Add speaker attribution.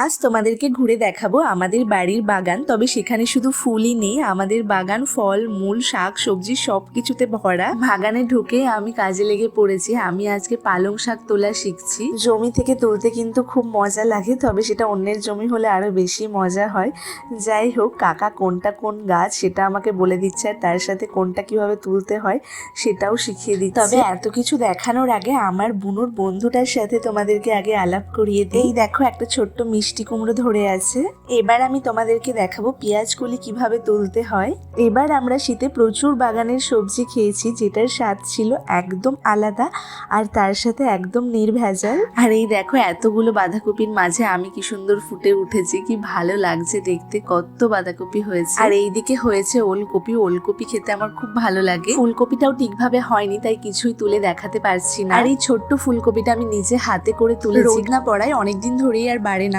Speaker 1: আজ তোমাদেরকে ঘুরে দেখাবো আমাদের বাড়ির বাগান। তবে সেখানে শুধু ফুলই নেই, আমাদের বাগান ফল মূল শাক সবজি সবকিছুতে ভরা। বাগানে ঢুকে আমি কাজে লেগে পড়েছি। আমি আজকে পালং শাক তোলা শিখছি। জমি থেকে তুলতে কিন্তু খুব মজা লাগে, তবে সেটা অন্যের জমি হলে আরো বেশি মজা হয়। যাই হোক, কাকা কোনটা কোন গাছ সেটা আমাকে বলে দিচ্ছে, আর তার সাথে কোনটা কিভাবে তুলতে হয় সেটাও শিখিয়ে দিচ্ছে। তবে এত কিছু দেখানোর আগে আমার বুনুর বন্ধুটার সাথে তোমাদেরকে আগে আলাপ করিয়ে দিই। এই দেখো, একটা ছোট্ট মিষ্টি কুমড়ো ধরে আছে। এবার আমি তোমাদেরকে দেখাবো পেঁয়াজ কলি কিভাবে তুলতে হয়। এবার আমরা শীতে প্রচুর বাগানের সবজি খেয়েছি, যেটার স্বাদ ছিল একদম আলাদা আর তার সাথে একদম নির্ভেজাল। আর এই দেখো, এতগুলো বাঁধাকপির মাঝে আমি কি সুন্দর ফুটে উঠেছি, কি ভালো লাগছে দেখতে, কত বাঁধাকপি হয়েছে। আর এইদিকে হয়েছে ওলকপি। ওলকপি খেতে আমার খুব ভালো লাগে। ফুলকপিটাও ঠিকভাবে হয়নি, তাই কিছুই তুলে দেখাতে পারছি না। আর এই ছোট্ট ফুলকপিটা আমি নিজে হাতে করে তুলে, রোদ না পড়ায় অনেকদিন ধরেই আর বাড়ে না।